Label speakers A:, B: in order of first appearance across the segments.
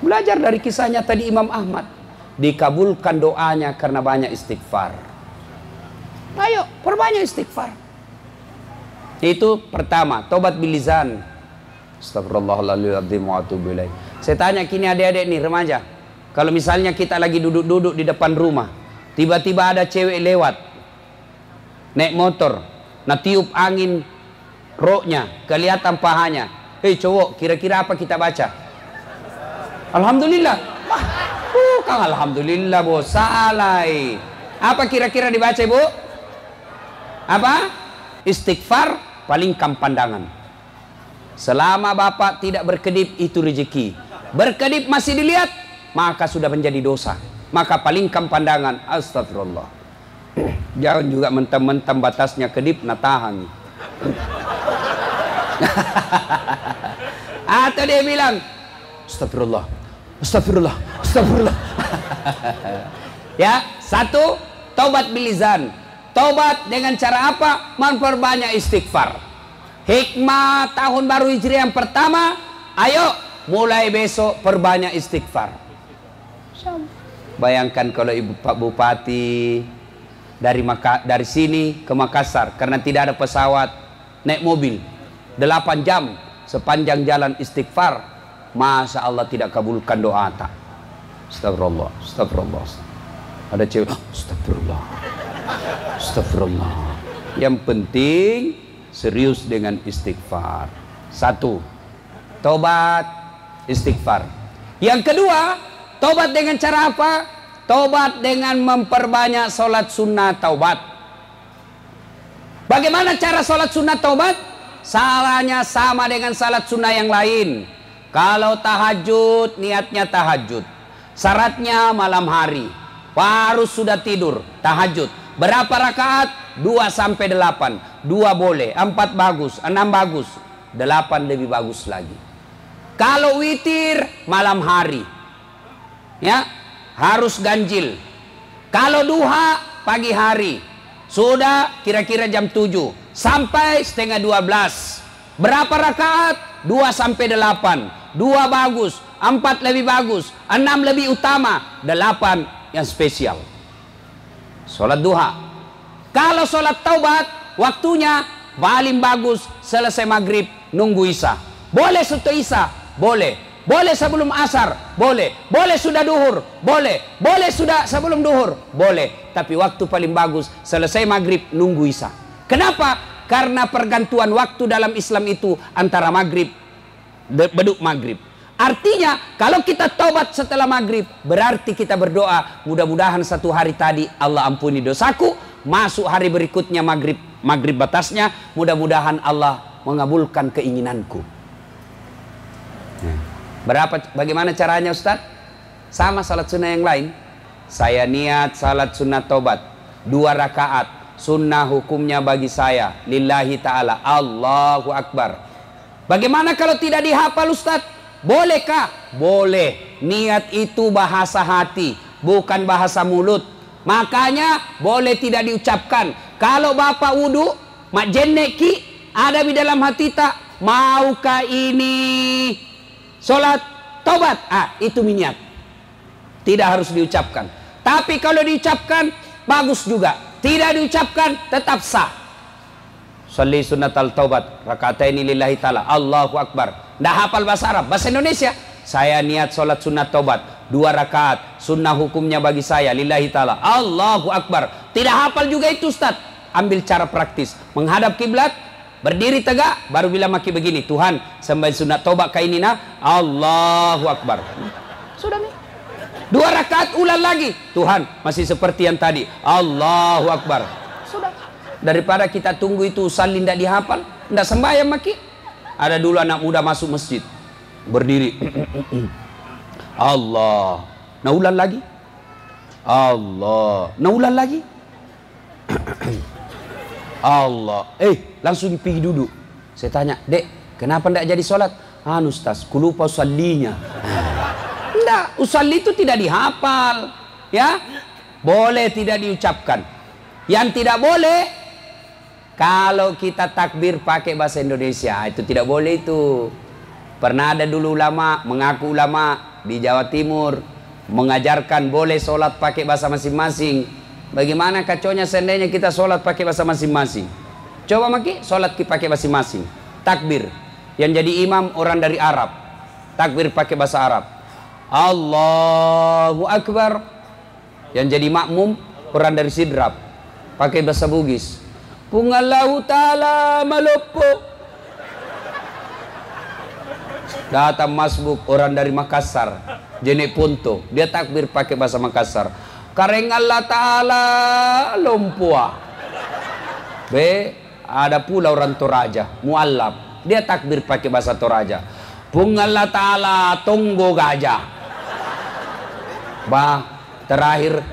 A: Belajar dari kisahnya tadi Imam Ahmad. Dikabulkan doanya karena banyak istighfar. Ayo, perbanyak istighfar. Itu pertama, tobat bilizan. Astagfirullahaladzim wa atubu ilaih. Saya tanya kini adik-adik nih, remaja. Kalau misalnya kita lagi duduk-duduk di depan rumah, tiba-tiba ada cewek lewat, naik motor, nah tiup angin roknya, kelihatan pahanya. Hei cowok, kira-kira apa kita baca? Alhamdulillah. Bukan alhamdulillah, bos. Salah. Apa kira-kira dibaca, Bu? Apa? Istighfar, palingkan pandangan. Selama bapak tidak berkedip, itu rezeki. Berkedip masih dilihat, maka sudah menjadi dosa. Maka palingkan pandangan. Astagfirullah. Jangan juga mentang-mentang batasnya kedip, nah tahan. Atau dia bilang, astagfirullah, astagfirullah, astagfirullah. Ya, satu, tobat bilizan. Tobat dengan cara apa? Memperbanyak istighfar. Hikmah tahun baru Hijriah yang pertama, ayo mulai besok perbanyak istighfar. Bayangkan kalau Ibu Pak Bupati dari sini ke Makassar karena tidak ada pesawat, naik mobil 8 jam sepanjang jalan istighfar, masa Allah tidak kabulkan doa tak? Astagfirullah, astagfirullah. Ada cewek, astagfirullah, astagfirullah. Yang penting serius dengan istighfar. Satu, tobat istighfar. Yang kedua, tobat dengan cara apa? Tobat dengan memperbanyak sholat sunnah taubat. Bagaimana cara sholat sunnah taubat? Salahnya sama dengan sholat sunnah yang lain. Kalau tahajud, niatnya tahajud. Syaratnya malam hari. Baru sudah tidur, tahajud. Berapa rakaat? 2 sampai 8. 2 boleh, 4 bagus, 6 bagus, 8 lebih bagus lagi. Kalau witir malam hari, ya harus ganjil. Kalau duha pagi hari, sudah kira-kira jam 7 sampai setengah 12. Berapa rakaat? 2 sampai 8. 2 bagus, 4 lebih bagus, 6 lebih utama, 8 yang spesial. Sholat duha. Kalau sholat taubat, waktunya paling bagus selesai maghrib, nunggu isya. Boleh setelah isya, boleh. Boleh sebelum asar, boleh. Boleh sudah duhur, boleh. Boleh sudah sebelum duhur, boleh. Tapi waktu paling bagus selesai maghrib, nunggu isya. Kenapa? Karena pergantuan waktu dalam Islam itu antara maghrib, beduk maghrib. Artinya kalau kita taubat setelah maghrib, berarti kita berdoa, mudah-mudahan satu hari tadi Allah ampuni dosaku, masuk hari berikutnya maghrib batasnya, mudah-mudahan Allah mengabulkan keinginanku. Bagaimana caranya Ustaz? Sama salat sunnah yang lain. Saya niat salat sunnah taubat 2 rakaat, sunnah hukumnya bagi saya lillahi ta'ala, Allahu Akbar. Bagaimana kalau tidak dihafal Ustaz? Bolehkah? Boleh. Niat itu bahasa hati, bukan bahasa mulut. Makanya boleh tidak diucapkan. Kalau bapak wudu, mak jenneki ada di dalam hati tak, maukah ini sholat taubat? Itu niat. Tidak harus diucapkan. Tapi kalau diucapkan bagus juga. Tidak diucapkan tetap sah. Sholli sunnatal taubat rakataini lillahi ta'ala, Allahu Akbar. Nggak hafal bahasa Arab, bahasa Indonesia. Saya niat sholat sunnah taubat 2 rakaat, sunnah hukumnya bagi saya lillahi ta'ala, Allahu Akbar. Tidak hafal juga itu Ustaz. Ambil cara praktis, menghadap kiblat, berdiri tegak, baru bilang maki begini, Tuhan sembah sunat taubat kainina, Allahu Akbar. Sudah nih. 2 rakaat ulang lagi, Tuhan masih seperti yang tadi, Allahu Akbar. Sudah. Daripada kita tunggu itu salin tidak dihafal, tidak sembahyang maki. Ada dulu anak muda masuk masjid, berdiri, Allah, nah ulang lagi, Allah, nah ulang lagi, Allah, langsung pergi duduk. Saya tanya, dek, kenapa tidak jadi sholat? Ustaz, kulupa usallinya. Tidak, usalli itu tidak dihafal, ya, boleh tidak diucapkan. Yang tidak boleh, kalau kita takbir pakai bahasa Indonesia, itu tidak boleh itu. Pernah ada dulu ulama, mengaku ulama, di Jawa Timur mengajarkan boleh sholat pakai bahasa masing-masing. Bagaimana kacaunya seandainya kita sholat pakai bahasa masing-masing? Coba maki sholat pakai masing-masing. Takbir, yang jadi imam orang dari Arab, takbir pakai bahasa Arab. Allahu Akbar. Yang jadi makmum orang dari Sidrap, pakai bahasa Bugis. Pungallahu ta'ala malopo. Datang masbuk orang dari Makassar, jenek Punto, dia takbir pakai bahasa Makassar. Kareng Allah Ta'ala lompua. B, ada pula orang Toraja, Muallab, dia takbir pakai bahasa Toraja. Pung Allah Ta'ala tunggu gajah. Bah, terakhir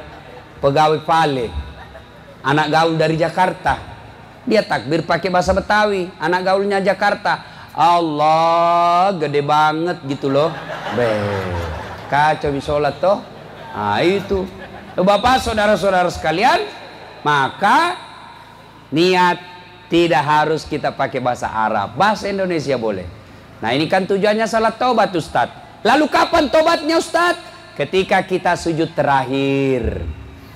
A: pegawai Pale, anak gaul dari Jakarta, dia takbir pakai bahasa Betawi, anak gaulnya Jakarta. Allah gede banget gitu loh. Kacau sholat toh. Nah itu Bapak saudara-saudara sekalian, maka niat tidak harus kita pakai bahasa Arab, bahasa Indonesia boleh. Nah ini kan tujuannya salat taubat Ustadz. Lalu kapan tobatnya Ustadz? Ketika kita sujud terakhir.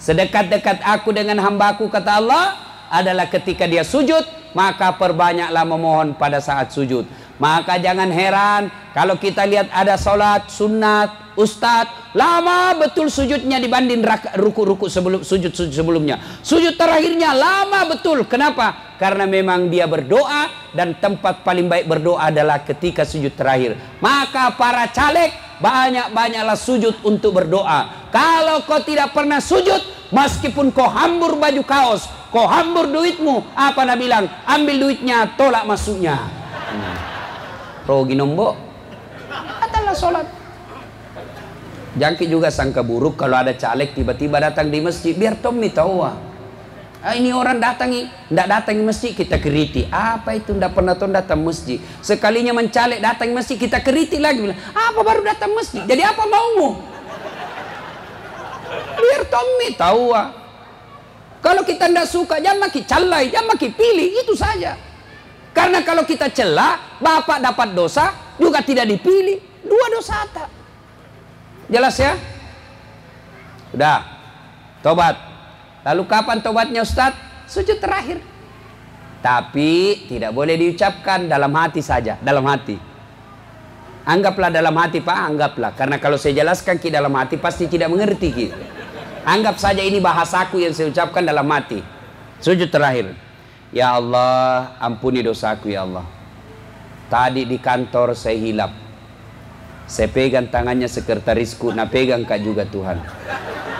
A: Sedekat-dekat aku dengan hambaku, kata Allah, adalah ketika dia sujud. Maka perbanyaklah memohon pada saat sujud. Maka jangan heran kalau kita lihat ada sholat sunat Ustadz, lama betul sujudnya dibanding ruku-ruku sujud sebelumnya. Sujud terakhirnya lama betul. Kenapa? Karena memang dia berdoa, dan tempat paling baik berdoa adalah ketika sujud terakhir. Maka para caleg, banyak-banyaklah sujud untuk berdoa. Kalau kau tidak pernah sujud, meskipun kau hambur baju kaos, kau hambur duitmu, apa Nabi bilang? Ambil duitnya, tolak masuknya. Rogi nombok, adalah sholat. Jangki juga sangka buruk kalau ada caleg tiba-tiba datang di masjid, biar Tommy tahu. Ini orang datangi, tidak datang di masjid, kita keriti. Apa itu tidak pernah datang masjid? Sekalinya mencalek datang di masjid, kita keriti lagi. Apa baru datang masjid? Jadi apa maumu? Biar Tommy tahu. Kalau kita tidak suka, jangan maki calai, jangan maki pilih, itu saja. Karena kalau kita celah, bapak dapat dosa, juga tidak dipilih. Dua dosa tak. Jelas ya? Sudah. Tobat. Lalu kapan tobatnya Ustadz? Sujud terakhir. Tapi tidak boleh diucapkan, dalam hati saja. Dalam hati. Anggaplah dalam hati Pak, anggaplah. Karena kalau saya jelaskan ki dalam hati, pasti tidak mengerti ki. Anggap saja ini bahasaku yang saya ucapkan dalam hati. Sujud terakhir. Ya Allah, ampuni dosaku ya Allah. Tadi di kantor saya hilap. Saya pegang tangannya sekretarisku, nah pegang kak juga Tuhan.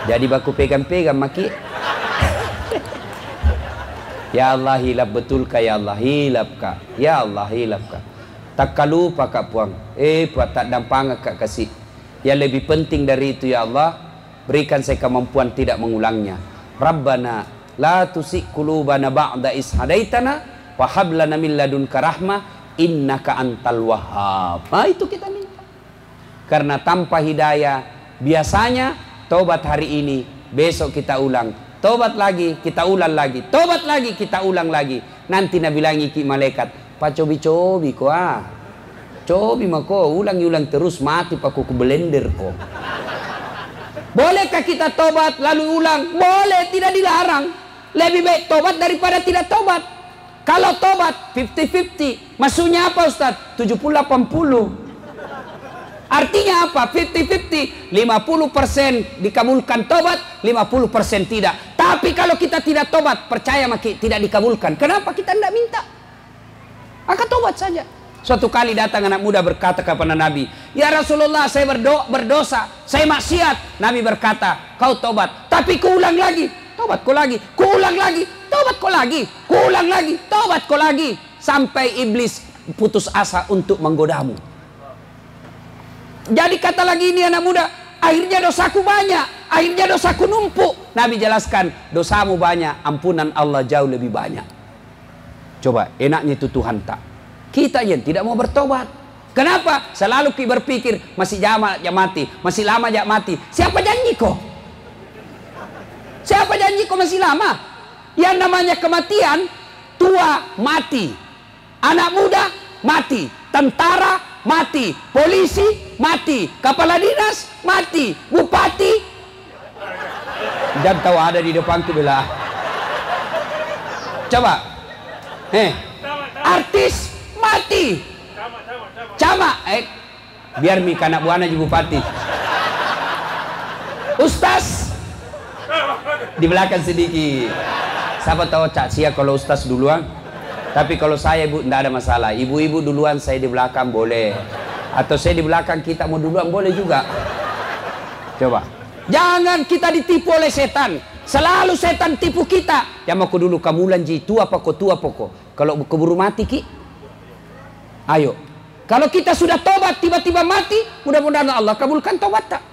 A: Jadi baku pegang-pegang maki. Ya Allah, hilap betul kak ya Allah, hilap kak. Ya Allah, hilap kak. Tak lupa kak puang. Buat tak dampang kak kasih. Yang lebih penting dari itu ya Allah, berikan saya kemampuan tidak mengulangnya. Rabbana la tusik qulubana ba'da is hadaitana wa hab lana min ladunka rahmah innaka antal wahhab. Nah, itu kita minta. Karena tanpa hidayah, biasanya tobat hari ini, besok kita ulang. Tobat lagi, kita ulang lagi. Tobat lagi, kita ulang lagi. Nanti Nabi bilangi ki malaikat, "Pa cobi-cobi ko Cobi mako, ulang-ulang terus, mati pa ku blender ko." Bolehkah kita tobat lalu ulang? Boleh, tidak dilarang. Lebih baik tobat daripada tidak tobat. Kalau tobat 50-50, maksudnya apa Ustaz? 70-80. Artinya apa? 50-50. 50% dikabulkan tobat, 50% tidak. Tapi kalau kita tidak tobat, percaya maki tidak dikabulkan. Kenapa kita tidak minta? Maka tobat saja. Suatu kali datang anak muda berkata kepada Nabi, "Ya Rasulullah, saya berdosa, saya maksiat." Nabi berkata, "Kau tobat, tapi kuulang lagi." Tobat kau lagi, kuulang lagi, tobat kau lagi, kuulang lagi, tobat kau lagi, sampai iblis putus asa untuk menggodamu. Jadi kata lagi ini anak muda, akhirnya dosaku banyak, akhirnya dosaku numpuk. Nabi jelaskan, dosamu banyak, ampunan Allah jauh lebih banyak. Coba, enaknya itu Tuhan tak? Kita yang tidak mau bertobat. Kenapa? Selalu berpikir, masih lama ya mati, masih lama ya mati. Siapa janji kok? Siapa janji kok masih lama? Yang namanya kematian, tua mati, anak muda mati, tentara mati, polisi mati, kepala dinas mati, bupati dan tahu ada di depanku bela. Coba, artis mati, camat, biar mika anak buana jadi bupati. Ustaz di belakang sedikit. Siapa tahu Cak Sia kalau ustaz duluan. Tapi kalau saya ibu tidak ada masalah. Ibu-ibu duluan, saya di belakang boleh. Atau saya di belakang kita mau duluan boleh juga. Coba. Jangan kita ditipu oleh setan. Selalu setan tipu kita. Yang mau dulu kamu lanji tua pokok. Kalau keburu mati ki. Ayo. Kalau kita sudah tobat tiba-tiba mati, mudah-mudahan Allah kabulkan tobat tak.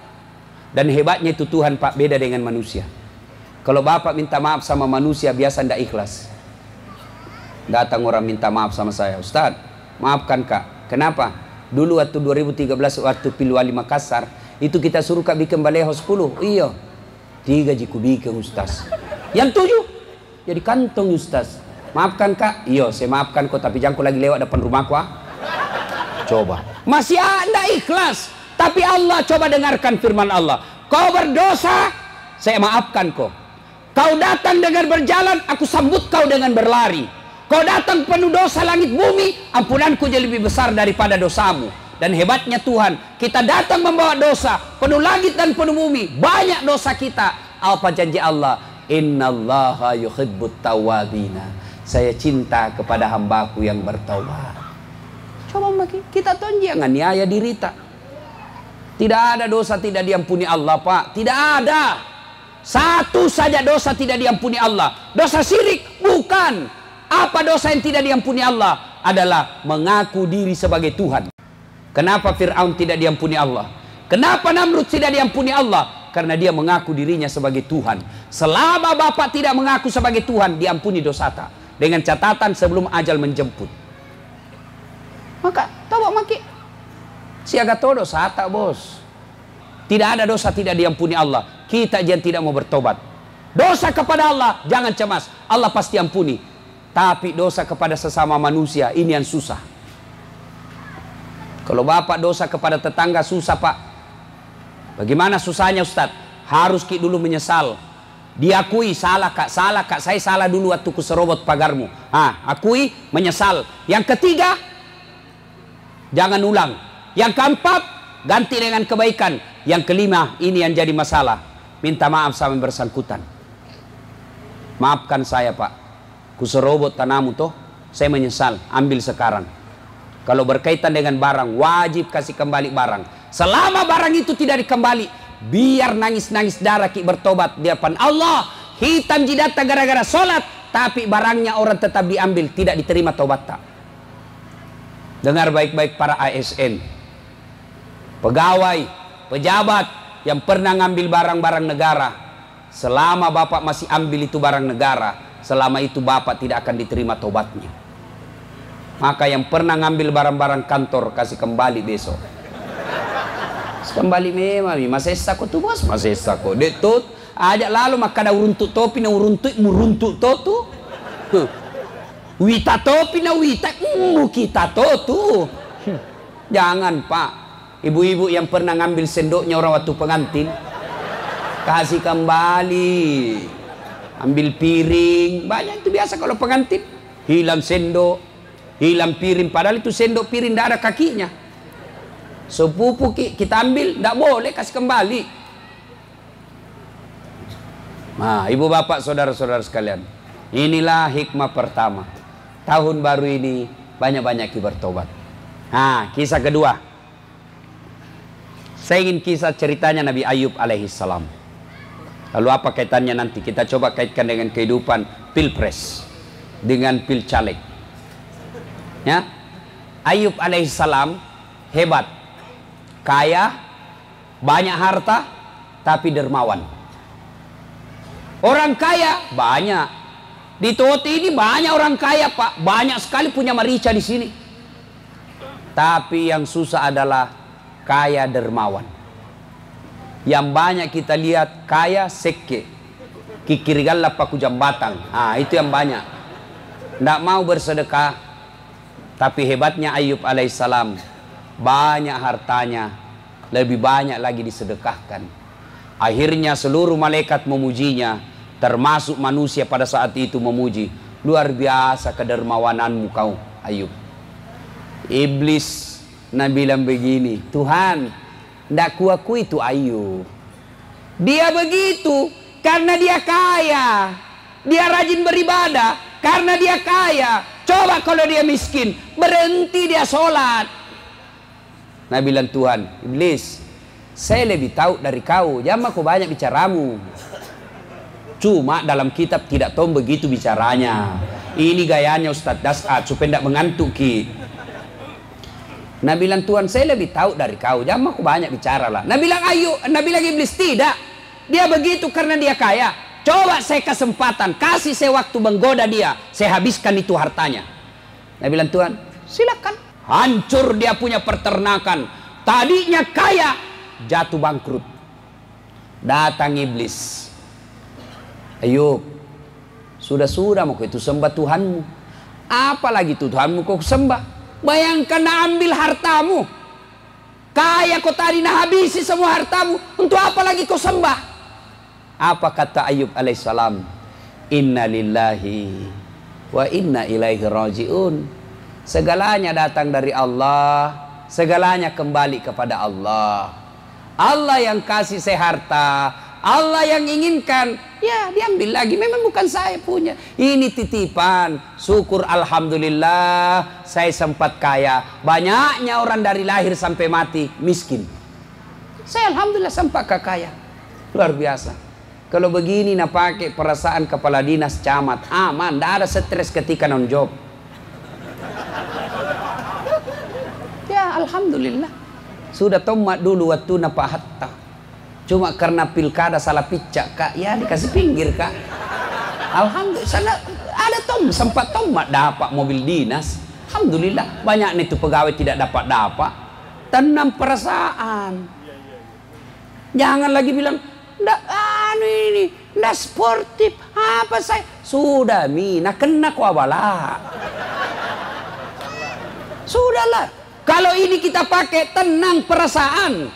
A: Dan hebatnya itu Tuhan Pak, beda dengan manusia. Kalau Bapak minta maaf sama manusia biasa tidak ikhlas. Datang orang minta maaf sama saya, Ustadz, maafkan Kak. Kenapa? Dulu waktu 2013 waktu Pilwali Makassar, itu kita suruh Kak bikin baleho 10. Iya. 3 jiku bikin Ustaz. Yang 7 jadi kantong Ustaz. Maafkan Kak. Iya, saya maafkan kok, tapi jangan kau lagi lewat depan rumahku. Coba. Masih ada ikhlas. Tapi Allah coba dengarkan firman Allah. Kau berdosa, saya maafkan kau. Kau datang dengan berjalan, aku sambut kau dengan berlari. Kau datang penuh dosa langit bumi, ampunanku jadi lebih besar daripada dosamu. Dan hebatnya Tuhan, kita datang membawa dosa, penuh langit dan penuh bumi, banyak dosa kita. Apa janji Allah? Innallaha yuhibbut tawwabina. Saya cinta kepada hambaku yang bertaubat. Coba lagi, kita tuh jangan niaya diri tak. Tidak ada dosa tidak diampuni Allah Pak. Tidak ada. Satu saja dosa tidak diampuni Allah. Dosa syirik bukan. Apa dosa yang tidak diampuni Allah? Adalah mengaku diri sebagai Tuhan. Kenapa Fir'aun tidak diampuni Allah? Kenapa Namrud tidak diampuni Allah? Karena dia mengaku dirinya sebagai Tuhan. Selama Bapak tidak mengaku sebagai Tuhan, diampuni dosa tak. Dengan catatan sebelum ajal menjemput. Maka tahu maki siaga todo dosa tak bos. Tidak ada dosa tidak diampuni Allah. Kita jangan tidak mau bertobat. Dosa kepada Allah jangan cemas, Allah pasti ampuni. Tapi dosa kepada sesama manusia ini yang susah. Kalau Bapak dosa kepada tetangga susah Pak. Bagaimana susahnya Ustadz? Harus ki dulu menyesal. Diakui salah kak, saya salah dulu waktu kuserobot pagarmu. Akui, menyesal. Yang ketiga, jangan ulang. Yang keempat, ganti dengan kebaikan. Yang kelima, ini yang jadi masalah. Minta maaf sama yang bersangkutan. Maafkan saya Pak. Kuserobot tanahmu toh, saya menyesal. Ambil sekarang. Kalau berkaitan dengan barang, wajib kasih kembali barang. Selama barang itu tidak dikembali, biar nangis-nangis darah ki bertobat di depan Allah. Hitam jidata gara-gara sholat, tapi barangnya orang tetap diambil, tidak diterima tobat tak. Dengar baik-baik para ASN. Pegawai, pejabat yang pernah ngambil barang-barang negara, selama Bapak masih ambil itu barang negara, selama itu Bapak tidak akan diterima tobatnya. Maka yang pernah ngambil barang-barang kantor, kasih kembali besok. Kembali memang, masih sako tuh bos, masih sako. Detut, ajak lalu maka ada uruntuk topi na uruntuk totu. Wita topi na wita, kita totu. Jangan Pak. Ibu-ibu yang pernah ngambil sendoknya orang waktu pengantin, kasih kembali. Ambil piring, banyak itu biasa kalau pengantin. Hilang sendok, hilang piring, padahal itu sendok piring tidak ada kakinya. Sepupu kita ambil, tidak boleh, kasih kembali. Nah, ibu bapak, saudara-saudara sekalian, inilah hikmah pertama. Tahun baru ini banyak-banyak bertobat. Nah, kisah kedua. Saya ingin kisah ceritanya Nabi Ayub alaihissalam. Lalu apa kaitannya nanti? Kita coba kaitkan dengan kehidupan pilpres, dengan pilcaleg. Ya, Ayub alaihissalam hebat, kaya, banyak harta, tapi dermawan. Orang kaya banyak. Di Toti ini banyak orang kaya Pak, banyak sekali punya merica di sini. Tapi yang susah adalah kaya dermawan. Yang banyak kita lihat kaya seke, kikirigalla paku jambatan. Itu yang banyak. Tidak mau bersedekah. Tapi hebatnya Ayub alaihissalam, banyak hartanya, lebih banyak lagi disedekahkan. Akhirnya seluruh malaikat memujinya, termasuk manusia pada saat itu memuji. Luar biasa kedermawananmu kau Ayub. Iblis bilang begini, Tuhan, ndak kuakui itu Ayub. Dia begitu karena dia kaya. Dia rajin beribadah karena dia kaya. Coba kalau dia miskin, berhenti dia sholat. Bilang Tuhan, Iblis, saya lebih tahu dari kau, jangan kau banyak bicaramu. Cuma dalam kitab tidak tahu begitu bicaranya. Ini gayanya Ustadz Das'ad supaya tidak mengantuk ki. Bilang Tuhan, saya lebih tahu dari kau, jangan kau banyak bicara lah. Bilang Iblis, tidak. Dia begitu karena dia kaya. Coba saya kesempatan, kasih saya waktu menggoda dia, saya habiskan itu hartanya. Bilang Tuhan, silakan. Hancur dia punya peternakan. Tadinya kaya, jatuh bangkrut. Datang iblis. Ayub, sudah mau itu sembah Tuhanmu. Apalagi Tuhanmu kau sembah? Bayangkan ambil hartamu. Kaya kau tadi habisi semua hartamu. Untuk apa lagi kau sembah? Apa kata Ayub alaihissalam? Inna lillahi wa inna ilaihi raji'un. Segalanya datang dari Allah, segalanya kembali kepada Allah. Allah yang kasih saya harta, Allah yang inginkan, ya diambil lagi. Memang bukan saya punya, ini titipan. Syukur alhamdulillah saya sempat kaya. Banyaknya orang dari lahir sampai mati miskin. Saya alhamdulillah sempat kaya. Luar biasa. Kalau begini pakai perasaan kepala dinas camat, aman, tidak ada stres ketika non job. Ya alhamdulillah. Sudah tomat dulu waktu Pak Hatta. Cuma karena pilkada salah picak kak, ya dikasih pinggir kak. Alhamdulillah sana ada sempat tomat dapat mobil dinas. Alhamdulillah banyak nih tuh pegawai tidak dapat. Tenang perasaan. Jangan lagi bilang ndak sportif apa saya sudah mina kena kuabala. Sudahlah, kalau ini kita pakai tenang perasaan.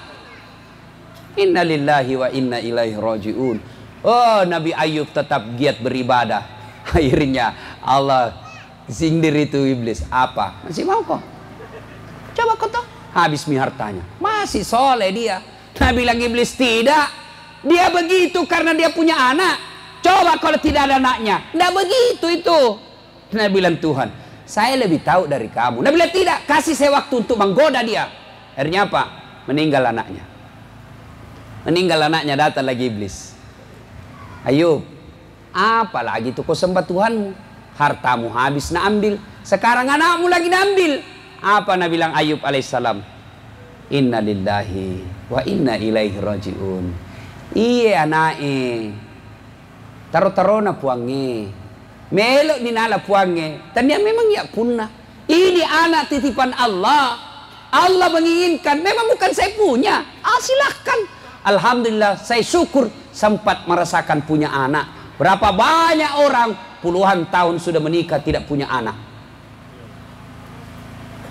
A: Inna lillahi wa inna ilaihi raji'un. Oh, Nabi Ayub tetap giat beribadah. Akhirnya Allah sindir itu iblis. Apa? Masih mau kok? Coba kau toh. Habis hartanya. Masih soleh dia. Nabi bilang iblis tidak. Dia begitu karena dia punya anak. Coba kalau tidak ada anaknya. Tidak begitu itu. Nabi bilang Tuhan, saya lebih tahu dari kamu. Nabi bilang tidak. Kasih saya waktu untuk menggoda dia. Akhirnya apa? Meninggal anaknya. Datang lagi iblis. Ayub, apalagi itu kau sembah Tuhanmu? Hartamu habis ambil. Sekarang anakmu lagi ambil. Apa Nabi bilang Ayub alaihissalam? Inna lillahi wa inna ilaihi raji'un. Iya anaknya. Taruh na puangnya. Melok ni nala puangnya. Tanya memang ya punna. Ini anak titipan Allah. Allah menginginkan. Memang bukan saya punya. Silahkan. Alhamdulillah saya syukur sempat merasakan punya anak. Berapa banyak orang puluhan tahun sudah menikah tidak punya anak.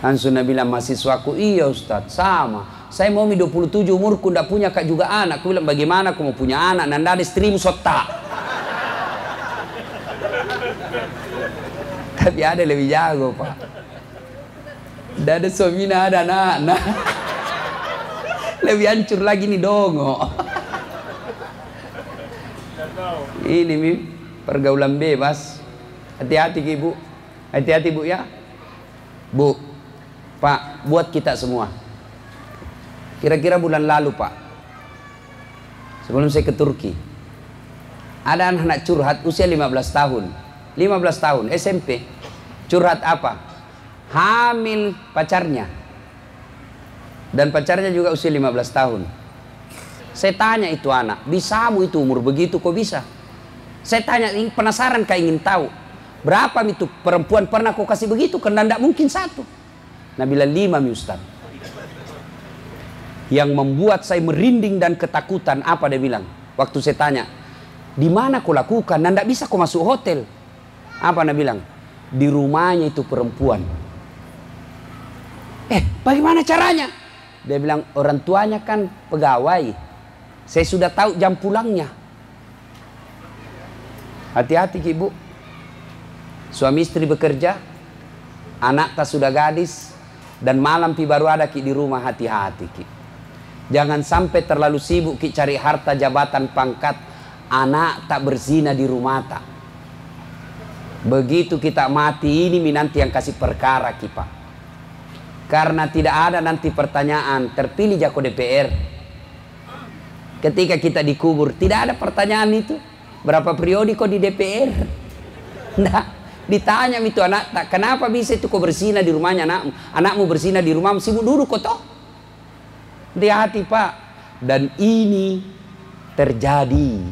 A: Langsung Nabi bilang mahasiswaku, iya Ustadz sama. Saya mau 27 umurku tidak punya kak juga anak. Aku bilang bagaimana aku mau punya anak? Nanda ada istrimu sota. Tapi ada lebih jago pak. Tidak ada suaminya ada anak. Lebih hancur lagi nih dongo. Ini pergaulan bebas. Hati-hati ibu. Hati-hati bu ya. Bu, pak, buat kita semua. Kira-kira bulan lalu pak, sebelum saya ke Turki, ada anak curhat usia 15 tahun. 15 tahun SMP. Curhat apa? Hamil pacarnya. Dan pacarnya juga usia 15 tahun. Saya tanya itu anak, bisamu itu umur begitu kok bisa? Saya tanya, penasaran kak ingin tahu. Berapa itu perempuan pernah kau kasih begitu? Karena tidak mungkin satu. Nabi bilang 5 Ustaz. Yang membuat saya merinding dan ketakutan apa dia bilang? Waktu saya tanya, di mana kau lakukan? Dan tidak bisa kau masuk hotel. Apa Nabi bilang? Di rumahnya itu perempuan. Bagaimana caranya? Dia bilang, orang tuanya kan pegawai. Saya sudah tahu jam pulangnya. Hati-hati Ibu. Suami istri bekerja, anak tak sudah gadis, dan malam pi baru ada Ki di rumah. Hati-hati Ki. Jangan sampai terlalu sibuk Ki cari harta, jabatan, pangkat. Anak tak berzina di rumah tak. Begitu kita mati ini nanti yang kasih perkara Ki Pak. Karena tidak ada nanti pertanyaan terpilih jako DPR. Ketika kita dikubur tidak ada pertanyaan itu. Berapa periode kau di DPR? Nah, ditanya itu anak tak, kenapa bisa itu kau berzina di rumahnya anakmu? Anakmu berzina di rumahmu, sibuk duduk kau toh. Hati-hati Pak. Dan ini terjadi.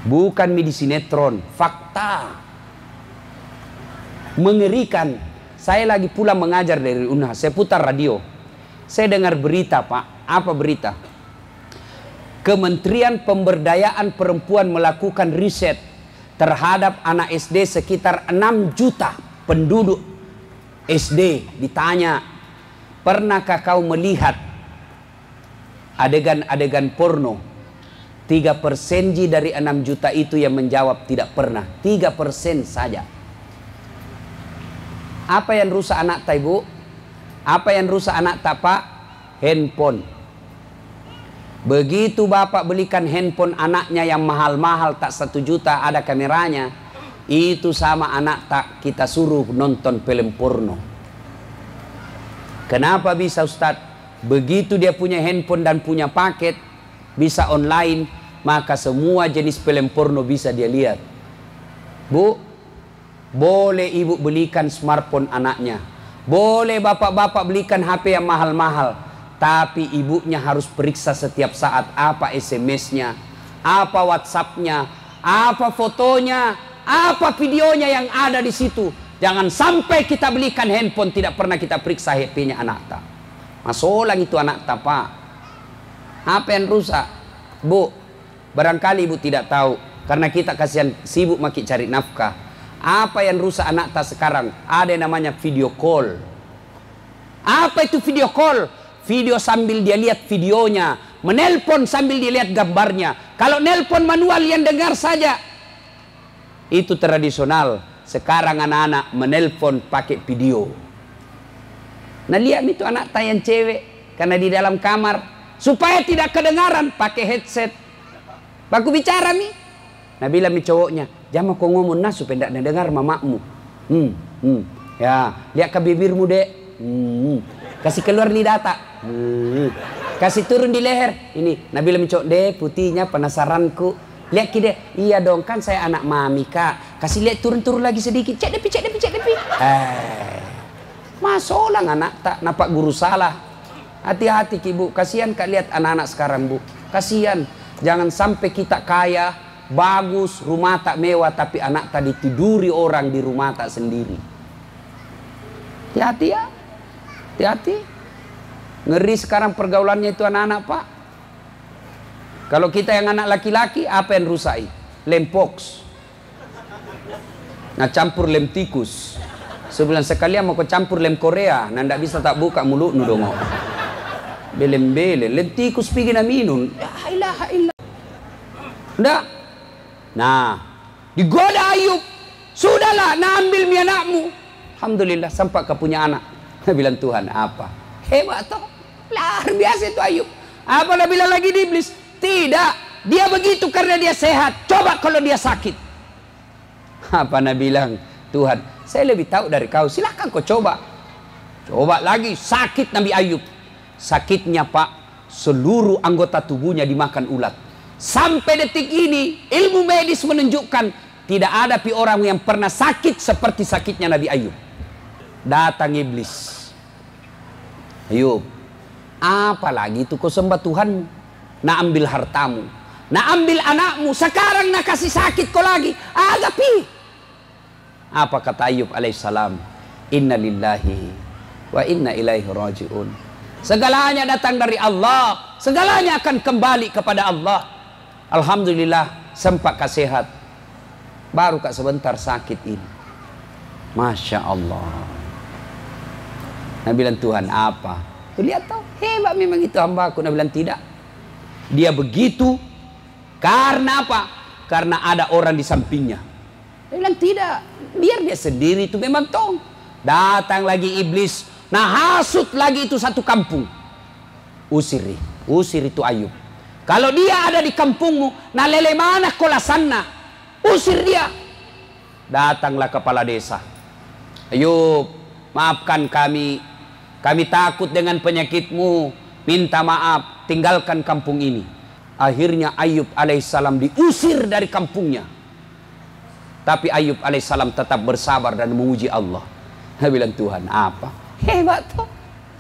A: Bukan di sinetron, fakta. Mengerikan. Saya lagi pulang mengajar dari Unhas, saya putar radio. Saya dengar berita Pak, apa berita? Kementerian Pemberdayaan Perempuan melakukan riset terhadap anak SD sekitar 6 juta penduduk SD. Ditanya, pernahkah kau melihat adegan-adegan porno? 3% dari 6 juta itu yang menjawab tidak pernah. 3% saja. Apa yang rusak anak tak Ibu? Apa yang rusak anak tak Pak? Handphone. Begitu Bapak belikan handphone anaknya yang mahal-mahal tak 1 juta ada kameranya. Itu sama anak tak kita suruh nonton film porno. Kenapa bisa Ustadz? Begitu dia punya handphone dan punya paket, bisa online, maka semua jenis film porno bisa dia lihat. Bu, boleh ibu belikan smartphone anaknya. Boleh bapak-bapak belikan HP yang mahal-mahal. Tapi ibunya harus periksa setiap saat apa SMS-nya, apa WhatsApp-nya, apa fotonya, apa videonya yang ada di situ. Jangan sampai kita belikan handphone tidak pernah kita periksa HP-nya anak tak. Masolang itu anak tak Pak. Apa yang rusak? Bu, barangkali ibu tidak tahu. Karena kita kasihan sibuk makin cari nafkah. Apa yang rusak anak tak sekarang? Ada yang namanya video call. Apa itu video call? Video sambil dia lihat videonya. Menelpon sambil dia lihat gambarnya. Kalau nelpon manual yang dengar saja. Itu tradisional. Sekarang anak-anak menelpon pakai video. Nah lihat itu anak tak yang cewek. Karena di dalam kamar. Supaya tidak kedengaran pakai headset. Baku bicara mi. Nah bilang mi cowoknya. Jangan kau ngomong nah supaya tidak dengar mamakmu. Ya, lihat ke bibirmu dek. Kasih keluar lidah tak. Kasih turun di leher. Ini, Nabi mencok deh putihnya penasaranku. Lihat ki deh. Iya dong kan saya anak mami kak. Kasih lihat turun-turun lagi sedikit. Cek depi. Masolang anak tak nampak guru salah. Hati-hati ki bu. Kasihan kak lihat anak-anak sekarang bu. Kasihan. Jangan sampai kita kaya. Bagus, rumah tak mewah, tapi anak tadi tiduri orang di rumah tak sendiri. Hati-hati ya, hati-hati. Ngeri sekarang pergaulannya itu anak-anak Pak. Kalau kita yang anak laki-laki, apa yang rusai? Lem pox. Nah campur lem tikus. Sebulan sekalian mau ke campur lem Korea, nah ndak bisa tak buka mulut nu dong. Belem-belem, lem tikus pergi na minum. Ya ilaha illallah. Ndak. Nah, digoda Ayub. Sudahlah, nah ambil mi anakmu. Alhamdulillah, sampai kau punya anak. Bilang Tuhan, apa? Hebat toh. Luar biasa itu Ayub. Apa dia bilang lagi di iblis? Tidak, dia begitu karena dia sehat. Coba kalau dia sakit. Apa Nabi bilang? Tuhan, saya lebih tahu dari kau. Silahkan kau coba. Coba lagi, sakit Nabi Ayub. Sakitnya Pak, seluruh anggota tubuhnya dimakan ulat. Sampai detik ini ilmu medis menunjukkan tidak ada orang yang pernah sakit seperti sakitnya Nabi Ayub. Datang iblis. Ayub, apalagi itu kau sembah Tuhanmu? Nak ambil hartamu, nak ambil anakmu, sekarang nak kasih sakit kau lagi. Agapi. Apa kata Ayub alaihissalam? Inna lillahi wa inna ilaihi raji'un. Segalanya datang dari Allah, segalanya akan kembali kepada Allah. Alhamdulillah sempat kak sehat. Baru kak sebentar sakit ini. Masya Allah. Nabi bilang, Tuhan apa? Lihat tahu, hebat memang itu hambaku. Nabi bilang, tidak. Dia begitu karena apa? Karena ada orang di sampingnya. Dia bilang, tidak. Biar dia sendiri itu memang tong. Datang lagi iblis. Nah, hasut lagi itu satu kampung. Usir itu Ayub. Kalau dia ada di kampungmu, nah lele mana kolasanna? Usir dia. Datanglah kepala desa. Ayub, maafkan kami. Kami takut dengan penyakitmu. Minta maaf, tinggalkan kampung ini. Akhirnya Ayub alaihissalam diusir dari kampungnya. Tapi Ayub alaihissalam tetap bersabar dan memuji Allah. Nabi bilang, Tuhan apa? Hebat tuh.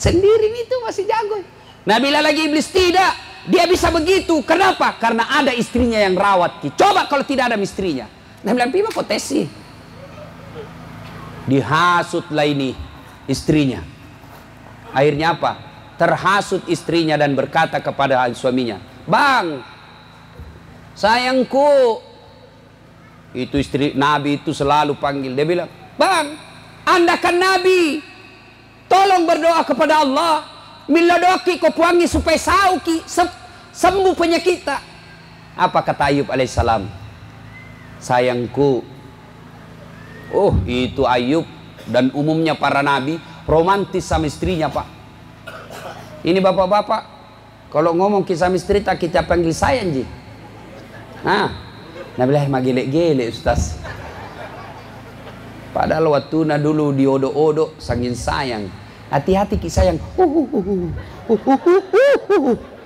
A: Sendiri itu masih jago. Nabi bilang lagi iblis, tidak. Dia bisa begitu. Kenapa? Karena ada istrinya yang rawat. Coba kalau tidak ada istrinya. Nabi bilang, pima potensi. Dihasutlah ini istrinya. Akhirnya apa? Terhasut istrinya dan berkata kepada suaminya, Bang, sayangku. Itu istri Nabi itu selalu panggil. Dia bilang, Bang, Anda kan Nabi. Tolong berdoa kepada Allah. Mila doaki ko puangi supaya sauki sembuh penyakit kita. Apa kata Ayub alaihissalam? Sayangku. Oh, itu Ayub dan umumnya para nabi romantis sama istrinya, Pak. Ini bapak-bapak, kalau ngomong kisah istri tak kita panggil sayang ji. Nah, nabilah magilek-gelek Ustaz. Padahal waktu dulu diodo-odo sangin sayang. Hati-hati ki sayang.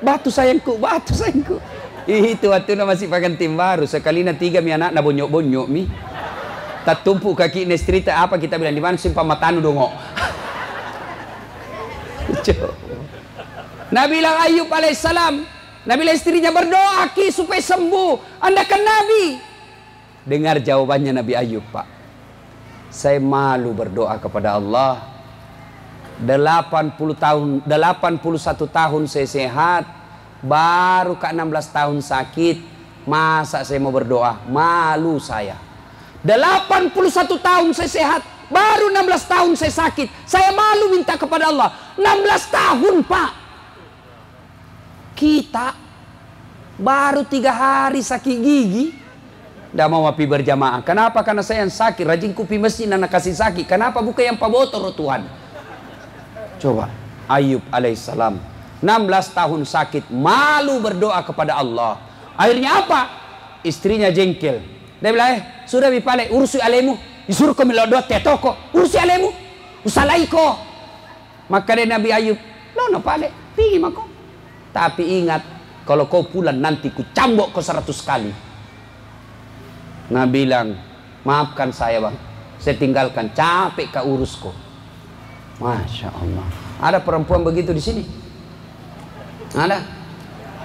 A: Batu sayangku, batu sayangku. Itu waktu masih pengantin baru. Sekali na 3 mi anak na bonyok-bonyok mi. Tak tumpuk kaki nestrita apa kita bilang di mana simpang matanu dong. Nabi bilang Ayub alaihissalam. Nabi bilang istrinya berdoa ki supaya sembuh. Anda kan Nabi. Dengar jawabannya Nabi Ayub, Pak. Saya malu berdoa kepada Allah. 81 tahun saya sehat, baru ke 16 tahun sakit. Masa saya mau berdoa? Malu saya. 81 tahun saya sehat, baru 16 tahun saya sakit. Saya malu minta kepada Allah. 16 tahun, Pak. Kita baru 3 hari sakit gigi. Tidak mau api berjamaah. Kenapa? Karena saya yang sakit. Rajin kupi mesin anak kasih sakit. Kenapa? Bukan yang pabotor, Tuhan. Coba Ayub alaihissalam 16 tahun sakit, malu berdoa kepada Allah. Akhirnya apa? Istrinya jengkel. Dia bilang, sudah bipale urusi alemu, disuruh kau melodot ya toko, urusi alemu, usalaiko. Maka dia Nabi Ayub, lo no pale, pergi mako. Tapi ingat, kalau kau pulang nanti ku cambok kau 100 kali. Nabi bilang, maafkan saya bang, saya tinggalkan, capek kau urus kau. Masya Allah. Ada perempuan begitu di sini? Ada?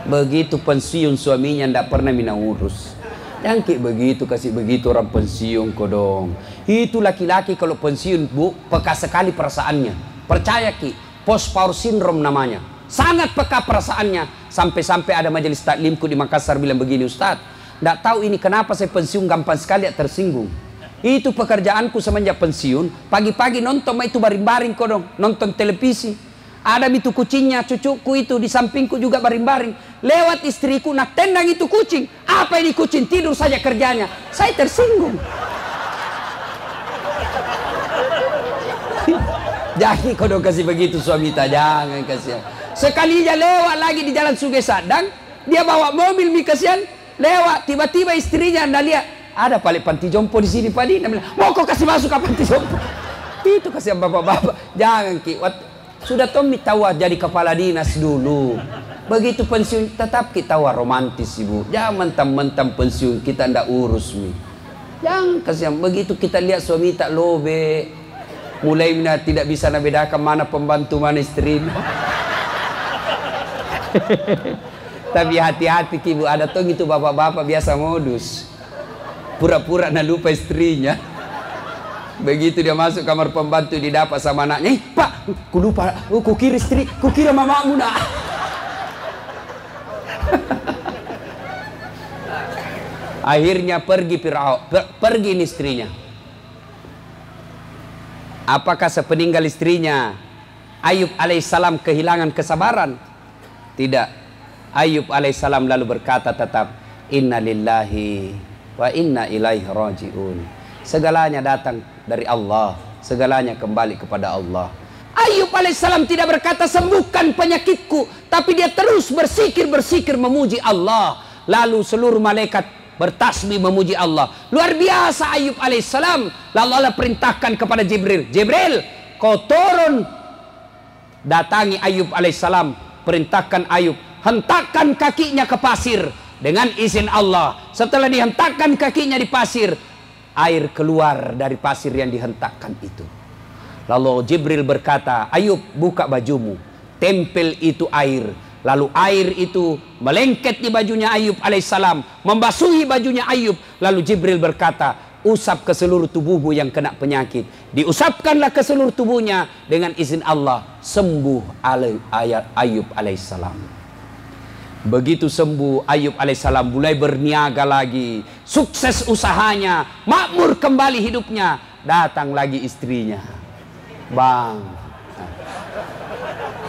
A: Begitu pensiun suaminya tidak pernah mina urus. Yang kayak begitu kasih begitu orang pensiun kok dong. Itu laki-laki kalau pensiun bu peka sekali perasaannya. Percaya ki, postpower syndrome namanya. Sangat peka perasaannya. Sampai-sampai ada majelis taklimku di Makassar bilang begini, Ustaz, tidak tahu ini kenapa saya pensiun gampang sekali tersinggung. Itu pekerjaanku semenjak pensiun. Pagi-pagi nonton itu baring-baring kok dong. Nonton televisi. Ada itu kucingnya, cucuku itu di sampingku juga baring-baring. Lewat istriku nak tendang itu kucing. Apa ini kucing? Tidur saja kerjanya. Saya tersinggung. Jadi kau dong kasih begitu suami tak, jangan kasihan. Sekali aja lewat lagi di jalan Sungai Sadang. Dia bawa mobil mi kasihan. Lewat tiba-tiba istrinya anda lihat. Ada paling panti jompo di sini Pak Dina bilang, mau kau kasih masuk ke panti jompo? Itu kasihan bapak-bapak. Jangan ki. Sudah Tommy tahu jadi kepala dinas dulu. Begitu pensiun tetap kita romantis ibu. Jangan mentang-mentang pensiun kita ndak urus mi. Jangan kasihan. Begitu kita lihat suami tak lobe, mulai tidak bisa bedakan mana pembantu mana istri. Tapi hati-hati ki ibu. Ada tong itu bapak-bapak biasa modus. Pura-pura nak lupa istrinya. Begitu dia masuk kamar pembantu didapat sama anaknya, Pak, ku lupa, ku kira istri, ku kira mamamu nak. Akhirnya pergi pergi istrinya. Apakah sepeninggal istrinya Ayub alaihissalam kehilangan kesabaran? Tidak. Ayub alaihissalam lalu berkata tetap, inna lillahi wa inna ilaihi raji'un. Segalanya datang dari Allah, segalanya kembali kepada Allah. Ayub alaihissalam tidak berkata sembuhkan penyakitku, tapi dia terus berzikir memuji Allah. Lalu seluruh malaikat bertasbih memuji Allah. Luar biasa Ayub alaihissalam. Lalu Allah perintahkan kepada Jibril, Jibril, kau turun, datangi Ayub alaihissalam, perintahkan Ayub, hentakkan kakinya ke pasir dengan izin Allah. Setelah dihentakkan kakinya di pasir, air keluar dari pasir yang dihentakkan itu. Lalu Jibril berkata, Ayub, buka bajumu, tempel itu air. Lalu air itu melengket di bajunya Ayub alaihissalam, membasuhi bajunya Ayub. Lalu Jibril berkata, usap ke seluruh tubuhmu yang kena penyakit. Diusapkanlah ke seluruh tubuhnya, dengan izin Allah sembuh Ayub alaihissalam. Begitu sembuh Ayub alaihissalam mulai berniaga lagi, sukses usahanya, makmur kembali hidupnya. Datang lagi istrinya, bang,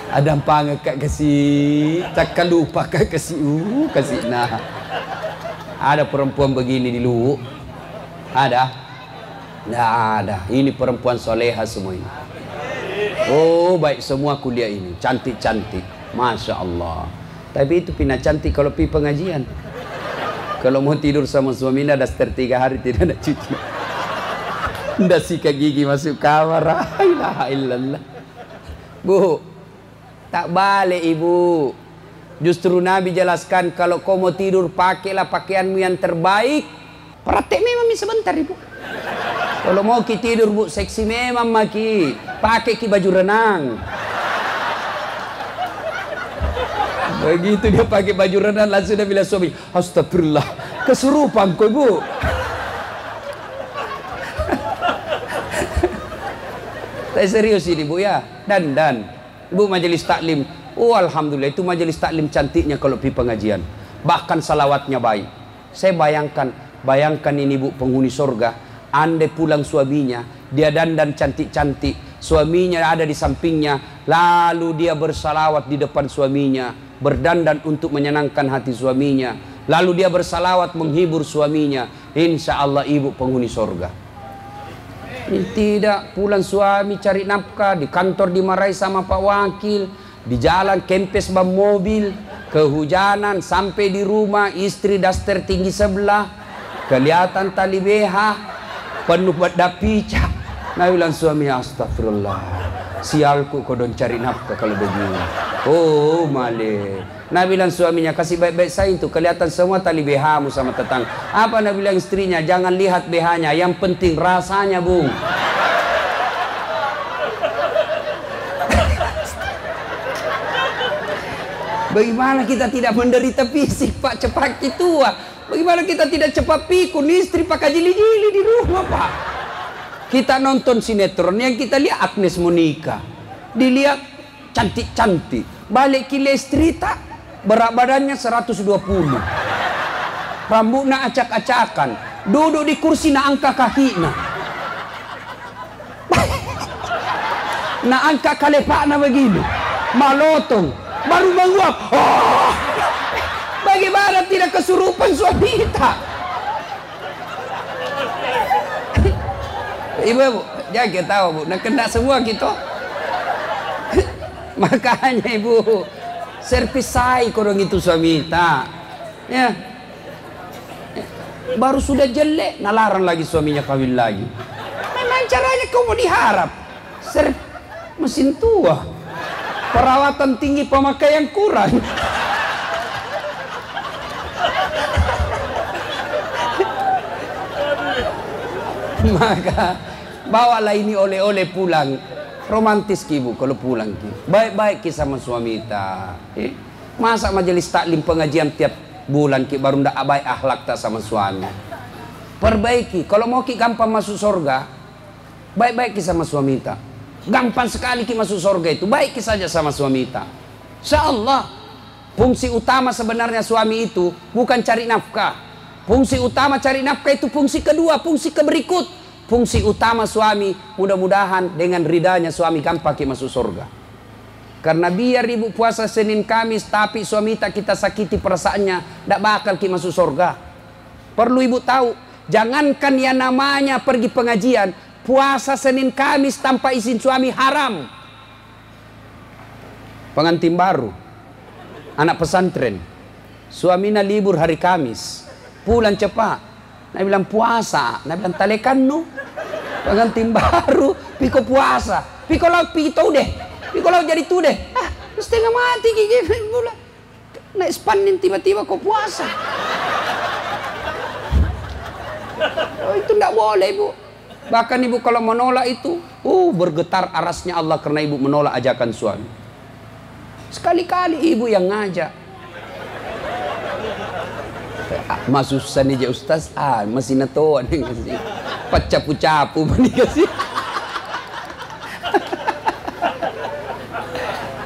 A: ada pang kak kasih, takkan lupa kak kasih, kasih nah. Ada perempuan begini di lu? Ada? Nggak ada. Ini perempuan soleha semua ini. Oh baik semua kuliah ini, cantik-cantik, masya Allah. Tapi itu pina cantik kalau pergi pengajian. Kalau mau tidur sama suaminya daster 3 hari tidak ada cuci. Nggak sikat gigi masuk kamar. La ilaha illallah. Bu, tak balik ibu. Justru Nabi jelaskan kalau kau mau tidur pakailah pakaianmu yang terbaik. Praktek memang sebentar ibu. Kalau mau ki tidur bu seksi memang maki. Pakai ki baju renang. Begitu dia pakai baju renang langsung dia bilang suami, astagfirullah, kesurupan kau ibu. Tapi serius ini bu ya. Dan ibu majelis taklim. Oh alhamdulillah itu majelis taklim cantiknya kalau pergi pengajian. Bahkan salawatnya baik. Saya bayangkan ini bu penghuni surga. Andai pulang suaminya, dia dandan cantik-cantik, suaminya ada di sampingnya, lalu dia bersalawat di depan suaminya, berdandan untuk menyenangkan hati suaminya, lalu dia bersalawat menghibur suaminya. Insya Allah ibu penghuni surga. Tidak, pulang suami cari nafkah, di kantor dimarahi sama Pak Wakil, di jalan kempes bam mobil, kehujanan, sampai di rumah istri daster tinggi sebelah, kelihatan tali BH, penuh badak pica. Nah bilang suami, astagfirullah, sialku kau don cari nafkah kalau begini. Oh male. Nah bilang suaminya, kasih baik-baik saya itu, kelihatan semua tali BH-mu sama tetangga. Apa Nah bilang istrinya, jangan lihat BH-nya, yang penting rasanya bung. Bagaimana kita tidak menderita fisik Pak cepat tua? Bagaimana kita tidak cepat pikun istri pakai jili-jili di rumah Pak? Kita nonton sinetron yang kita lihat Agnes Monica, dilihat cantik-cantik, balik kile istri tak, berat badannya 120, rambutnya acak-acakan, duduk di kursi na angka kakinya, na angka kalepaknya begini, malotong, baru menguap. Oh, bagaimana tidak kesurupan suami kita? Ibu, jangan kita tahu bu, nak kena semua kita. Makanya ibu, servis saya korang itu suami kita. Ya, baru sudah jelek, nalarang lagi suaminya kawin lagi. Memang caranya kau mau diharap, mesin tua, perawatan tinggi, pemakaian kurang. Maka bawalah ini oleh-oleh pulang. Romantis ki bu kalau pulang ki. Baik-baik ki sama suami kita. Masa majelis taklim pengajian tiap bulan ki baru ndak baik akhlak tak sama suami. Perbaiki. Kalau mau ki gampang masuk surga, baik-baik ki sama suami kita. Gampang sekali ki masuk surga itu. Baik ki saja sama suami kita. Insyaallah. Fungsi utama sebenarnya suami itu bukan cari nafkah. Fungsi utama cari nafkah itu fungsi kedua, fungsi keberikut. Fungsi utama suami, mudah-mudahan dengan ridanya suami gampang masuk surga. Karena biar ibu puasa Senin Kamis tapi suami tak kita sakiti perasaannya, tidak bakal kita masuk surga. Perlu ibu tahu, jangankan yang namanya pergi pengajian, puasa Senin Kamis tanpa izin suami haram. Pengantin baru, anak pesantren, suaminya libur hari Kamis, pulang cepat. Nah bilang puasa, nah bilang talekan nu. Pengantin baru, piko puasa, piko laut piko deh. Kalau jadi tuh deh, setengah mati gigi pula. Naik spanin tiba-tiba kau puasa. Oh, itu tidak boleh ibu. Bahkan ibu kalau menolak itu, bergetar arasnya Allah karena ibu menolak ajakan suami. Sekali-kali ibu yang ngajak. Masuk sana aja Ustaz, masih natoan kasih. Pacapu-capu mani kasih.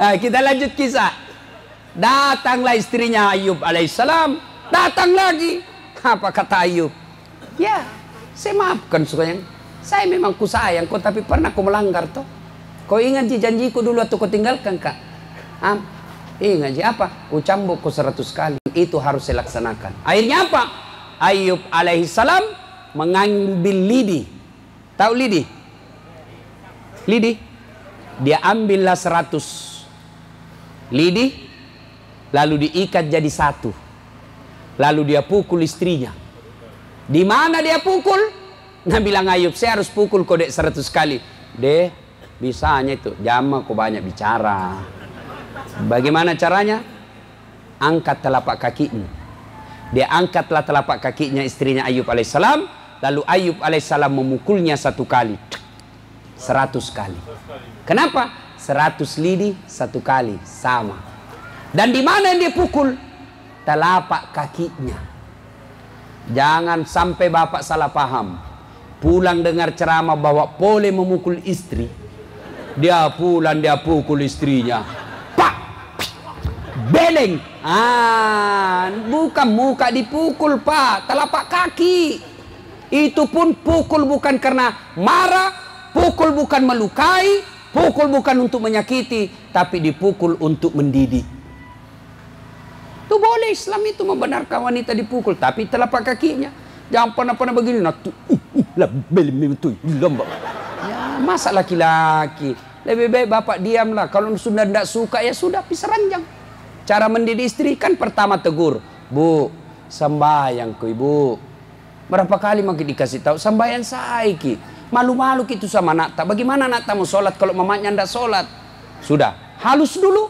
A: Nah, kita lanjut kisah. Datanglah istrinya Ayub alaihissalam. Datang lagi. Apa kata Ayub? Ya, saya maafkan sukanya. Saya memang ku sayang kau, tapi pernah kau melanggar toh. Kau ingat janjiku dulu atau kau tinggalkan kak? Ingat apa? Ku cambuk kau 100 kali. Itu harus saya laksanakan. Akhirnya apa? Ayub alaihissalam mengambil lidi. Tahu lidi? Lidi? Dia ambillah 100 lidi, lalu diikat jadi satu, lalu dia pukul istrinya. Di mana dia pukul? Nah bilang Ayub, saya harus pukul kau dek 100 kali. Deh, bisanya itu, jangan kau banyak bicara. Bagaimana caranya? Angkat telapak kakinya. Dia angkatlah telapak kakinya istrinya Ayub alaihissalam, lalu Ayub alaihissalam memukulnya 1 kali, 100 kali. Kenapa? 100 lidi 1 kali sama. Dan di mana yang dia pukul? Telapak kakinya. Jangan sampai bapak salah paham. Pulang dengar ceramah bahwa boleh memukul istri, dia pulang dia pukul istrinya. Pak, beleng. Bukan muka dipukul pak, telapak kaki. Itu pun pukul bukan karena marah, pukul bukan melukai, pukul bukan untuk menyakiti, tapi dipukul untuk mendidik. Itu boleh, Islam itu membenarkan wanita dipukul, tapi telapak kakinya. Jangan pernah begini. Ya, masa laki-laki. Lebih baik bapak diamlah. Kalau sudah tidak suka ya sudah, pisah ranjang. Cara mendidik istri kan pertama tegur. Bu, sembahyang ku ibu. Berapa kali makin dikasih tahu sembahyang saiki. Malu-malu gitu sama Nakta. Bagaimana Nakta mau sholat kalau mamanya tidak sholat? Sudah, halus dulu.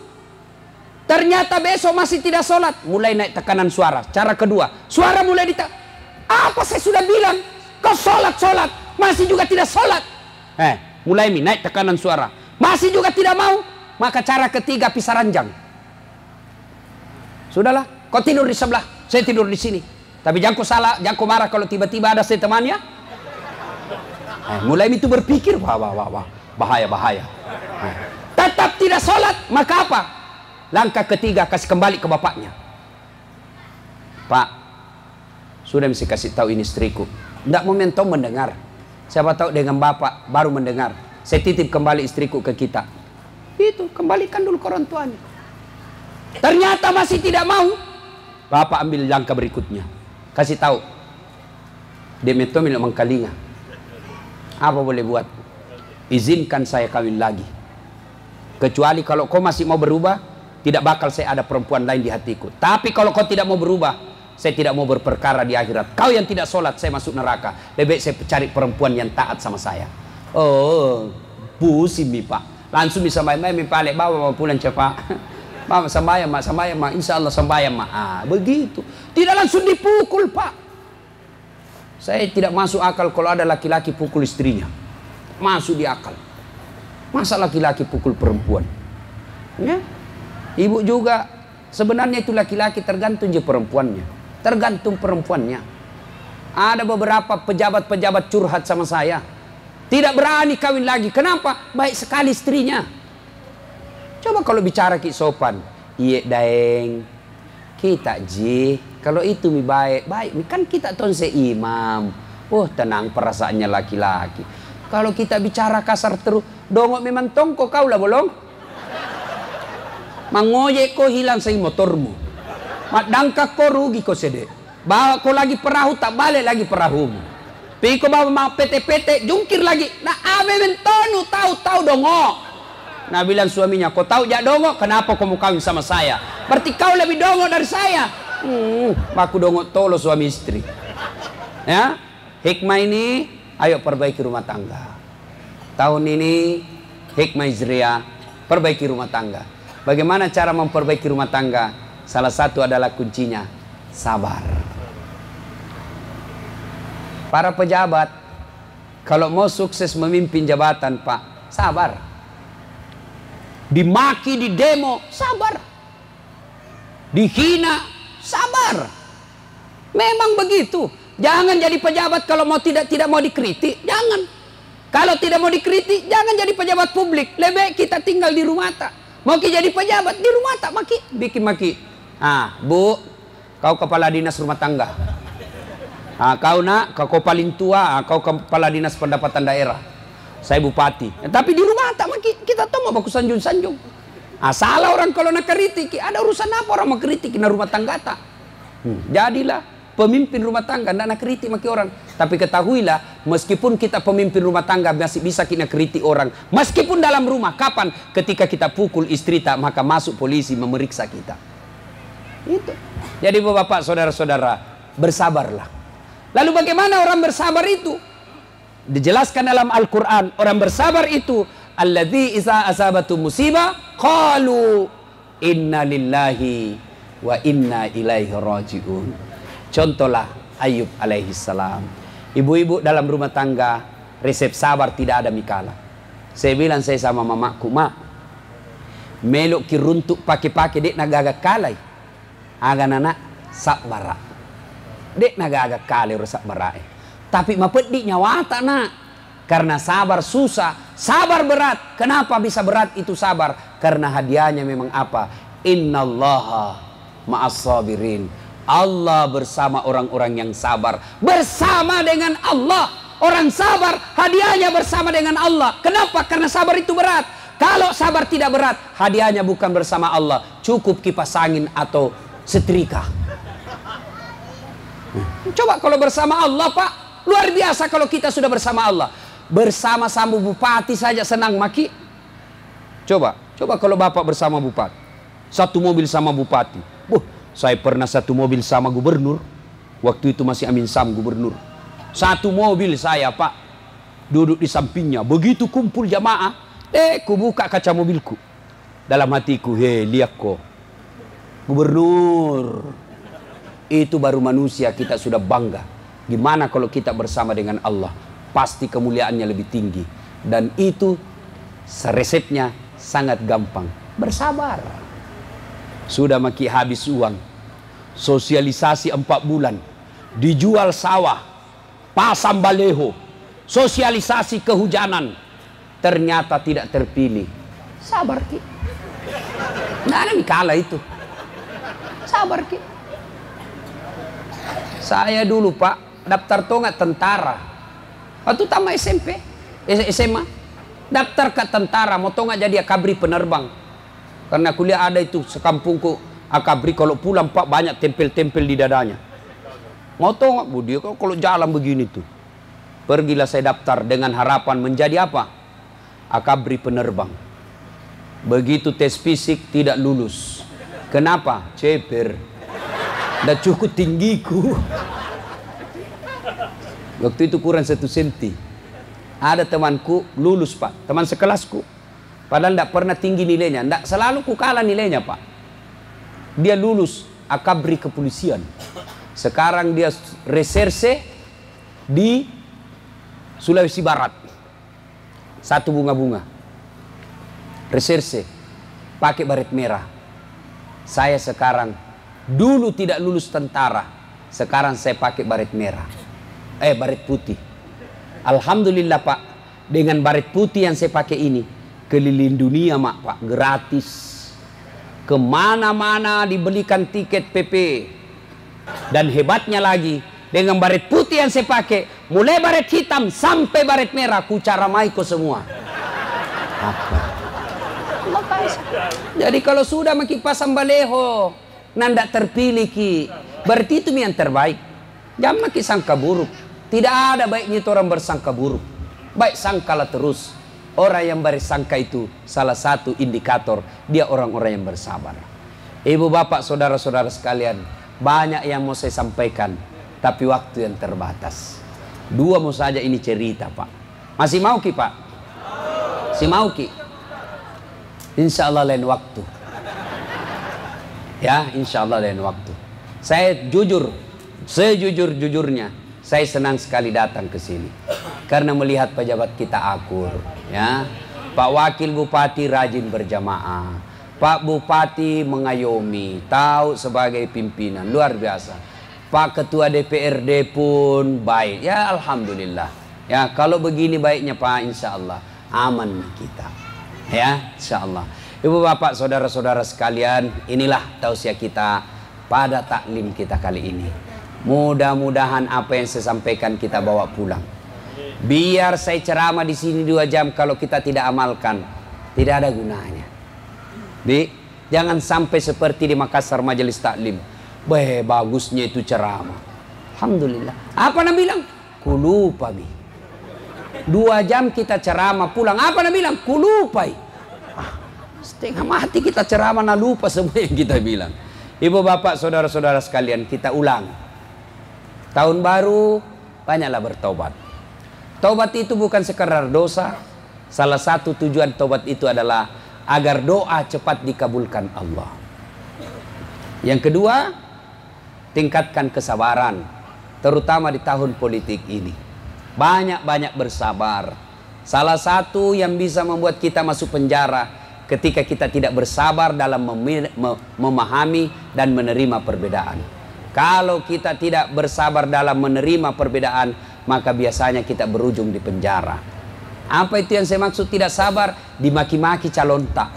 A: Ternyata besok masih tidak sholat. Mulai naik tekanan suara. Cara kedua, suara mulai apa saya sudah bilang? Kau sholat, masih juga tidak sholat. Mulai naik tekanan suara. Masih juga tidak mau. Maka cara ketiga pisah ranjang. Sudahlah, kau tidur di sebelah, saya tidur di sini. Tapi jangan kau salah, jangan kau marah kalau tiba-tiba ada saya temannya. Mulai itu berpikir, wah, bahaya. Tetap tidak sholat, maka apa? Langkah ketiga, kasih kembali ke bapaknya. Pak, sudah mesti kasih tahu ini istriku. Tidak momentum mendengar. Siapa tahu dengan bapak baru mendengar. Saya titip kembali istriku ke kita. Itu, kembalikan dulu ke orang tuanya. Ternyata masih tidak mau. Bapak ambil langkah berikutnya. Kasih tahu. Demeto milik mengkalinga. Apa boleh buat? Izinkan saya kawin lagi. Kecuali kalau kau masih mau berubah, tidak bakal saya ada perempuan lain di hatiku. Tapi kalau kau tidak mau berubah, saya tidak mau berperkara di akhirat. Kau yang tidak sholat, saya masuk neraka. Lebih baik saya cari perempuan yang taat sama saya. Oh, pusing mi pak. Langsung bisa main mi pale bawa pulang cepat. Mama sembahyang mak, insya Allah sembahyang mak. Begitu. Tidak langsung dipukul pak. Saya tidak masuk akal kalau ada laki-laki pukul istrinya. Masuk di akal. Masa laki-laki pukul perempuan? Ya. Ibu juga. Sebenarnya itu laki-laki tergantung je perempuannya. Tergantung perempuannya. Ada beberapa pejabat-pejabat curhat sama saya. Tidak berani kawin lagi. Kenapa? Baik sekali istrinya. Coba kalau bicara ki sopan. Iya daeng. Kita ji. Kalau itu mi baik, kan kita tuan seimam. Tenang perasaannya laki-laki. Kalau kita bicara kasar terus, dongok memang tongko kau lah bolong. Mangojek ko hilang sa motormu. Madangka ko rugi ko sede. Bawa ko lagi perahu tak balik lagi perahumu. Piko bawa mga pete-pete jungkir lagi. Na ame mentonu tahu dongo. Nah bilang suaminya, kau tahu jak dongo, kenapa kamu kawin sama saya? Berarti kau lebih dongo dari saya. Aku dongo tolo suami istri. Ya, hikmah ini, ayo perbaiki rumah tangga. Tahun ini hikmah Hijriah, perbaiki rumah tangga. Bagaimana cara memperbaiki rumah tangga? Salah satu adalah kuncinya sabar. Para pejabat, kalau mau sukses memimpin jabatan, Pak, sabar. Dimaki di demo, sabar. Dihina, sabar. Memang begitu. Jangan jadi pejabat kalau mau tidak mau dikritik, jangan. Kalau tidak mau dikritik, jangan jadi pejabat publik. Lebih kita tinggal di rumah tak. Mau jadi pejabat di rumah tak maki, bikin maki. Bu, kau kepala dinas rumah tangga. Kau nak, kau paling tua, kau kepala dinas pendapatan daerah. Saya bupati. Tapi di rumah tak maki, kita tahu mau baku sanjung-sanjung. Salah orang kalau nak kritik, ada urusan apa orang mau kritik na rumah tangga tak? Jadilah pemimpin rumah tangga, tidak nak kritik maki orang. Tapi ketahuilah, meskipun kita pemimpin rumah tangga masih bisa kita kritik orang. Meskipun dalam rumah, kapan? Ketika kita pukul istri tak, maka masuk polisi memeriksa kita. Itu. Jadi bapak, saudara-saudara, bersabarlah. Lalu bagaimana orang bersabar itu? Dijelaskan dalam Al-Quran, orang bersabar itu alladzi iza asabatu musibah qalu inna lillahi wa inna ilaihi raji'un. Contohlah Ayub alaihi salam. Ibu-ibu dalam rumah tangga, resep sabar tidak ada mikala. Saya bilang saya sama mamaku, mak, melok kiruntuk pakai-pakai dek nagaga kalai. Aga nana sabara. Dek nagaga kalai rusak barai. Tapi mapedi nyawa tak nak. Karena sabar susah, sabar berat. Kenapa bisa berat itu sabar? Karena hadiahnya memang apa? Innallaha ma'as sabirin. Allah bersama orang-orang yang sabar. Bersama dengan Allah. Orang sabar, hadiahnya bersama dengan Allah. Kenapa? Karena sabar itu berat. Kalau sabar tidak berat, hadiahnya bukan bersama Allah. Cukup kipas angin atau setrika. Coba kalau bersama Allah, Pak. Luar biasa kalau kita sudah bersama Allah. Bersama-sama bupati saja senang maki. Coba kalau bapak bersama bupati. Satu mobil sama bupati. Saya pernah satu mobil sama gubernur. Waktu itu masih Amin Sam gubernur. Satu mobil saya, Pak. Duduk di sampingnya. Begitu kumpul jamaah. Ku buka kaca mobilku. Dalam hatiku, lihat kok. Gubernur. Itu baru manusia, kita sudah bangga. Gimana kalau kita bersama dengan Allah? Pasti kemuliaannya lebih tinggi. Dan itu resepnya sangat gampang. Bersabar. Sudah maki habis uang. Sosialisasi 4 bulan. Dijual sawah. Pasang baleho. Sosialisasi kehujanan. Ternyata tidak terpilih. Sabar ki. Nah ada mikala itu. Sabar ki. Saya dulu Pak. Daftar tonga tentara. Waktu tamat SMP, SMA, daftar ke tentara, mau tonga jadi akabri penerbang. Karena kuliah ada itu sekampungku akabri, kalau pulang Pak banyak tempel-tempel di dadanya. Mau tonga, dia kalau jalan begini tuh. Pergilah saya daftar dengan harapan menjadi apa? Akabri penerbang. Begitu tes fisik tidak lulus. Kenapa? Ceper. Dah cukup tinggiku. Waktu itu kurang 1 senti. Ada temanku lulus Pak, teman sekelasku. Padahal tidak pernah tinggi nilainya, tidak selalu ku kalah nilainya Pak. Dia lulus akabri kepolisian. Sekarang dia reserse di Sulawesi Barat. Satu bunga-bunga. Reserse, pakai baret merah. Saya sekarang dulu tidak lulus tentara, sekarang saya pakai baret merah. Baret putih. Alhamdulillah Pak, dengan baret putih yang saya pakai ini, keliling dunia Pak, gratis. Kemana-mana dibelikan tiket PP. Dan hebatnya lagi, dengan baret putih yang saya pakai, mulai baret hitam sampai baret merah, ku caramai ko semua. Apa? Jadi kalau sudah maki pasang baleho, nanda terpilih ki, berarti itu yang terbaik. Jangan maki sangka buruk. Tidak ada baiknya itu orang bersangka buruk. Baik sangkalah terus. Orang yang bersangka itu salah satu indikator dia orang-orang yang bersabar. Ibu bapak saudara-saudara sekalian, banyak yang mau saya sampaikan, tapi waktu yang terbatas. Dua mau saja ini cerita pak. Masih mau ki pak? Masih mau ki? Insya Allah lain waktu. Ya, insya Allah lain waktu. Saya jujur, sejujur-jujurnya, saya senang sekali datang ke sini karena melihat pejabat kita akur, ya. Pak Wakil Bupati rajin berjamaah, Pak Bupati mengayomi, tahu sebagai pimpinan, luar biasa. Pak Ketua DPRD pun baik, ya alhamdulillah. Ya kalau begini baiknya Pak, insya Allah aman kita, ya insya Allah. Ibu bapak saudara-saudara sekalian, inilah tausiah kita pada taklim kita kali ini. Mudah-mudahan apa yang saya sampaikan kita bawa pulang. Biar saya ceramah di sini 2 jam, kalau kita tidak amalkan, tidak ada gunanya. Jangan sampai seperti di Makassar majelis taklim. Bagusnya itu ceramah. Alhamdulillah. Apa nak bilang? Kulupa bi. 2 jam kita ceramah pulang. Apa nak bilang? Kulupai. Setengah mati kita ceramah nak lupa semua yang kita bilang. Ibu bapak saudara-saudara sekalian, kita ulang. Tahun baru banyaklah bertobat. Tobat itu bukan sekadar dosa. Salah satu tujuan tobat itu adalah agar doa cepat dikabulkan Allah. Yang kedua, tingkatkan kesabaran, terutama di tahun politik ini. Banyak-banyak bersabar. Salah satu yang bisa membuat kita masuk penjara ketika kita tidak bersabar dalam memahami dan menerima perbedaan. Kalau kita tidak bersabar dalam menerima perbedaan, maka biasanya kita berujung di penjara. Apa itu yang saya maksud tidak sabar? Dimaki-maki calon tak,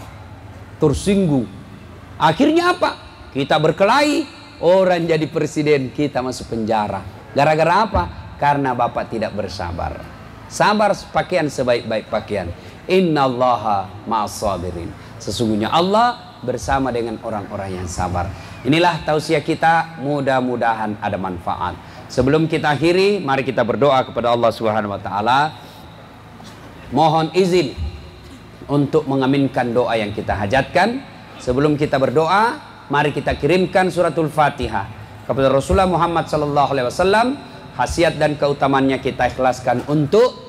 A: tersinggung. Akhirnya apa? Kita berkelahi, orang jadi presiden, kita masuk penjara. Gara-gara apa? Karena bapak tidak bersabar. Sabar pakaian sebaik-baik pakaian. Innallaha ma'as-sabirin. Sesungguhnya Allah bersama dengan orang-orang yang sabar. Inilah tausiah kita, mudah-mudahan ada manfaat. Sebelum kita akhiri, mari kita berdoa kepada Allah Subhanahu wa taala. Mohon izin untuk mengaminkan doa yang kita hajatkan. Sebelum kita berdoa, mari kita kirimkan suratul Fatihah kepada Rasulullah Muhammad sallallahu alaihi wasallam. Khasiat dan keutamaannya kita ikhlaskan untuk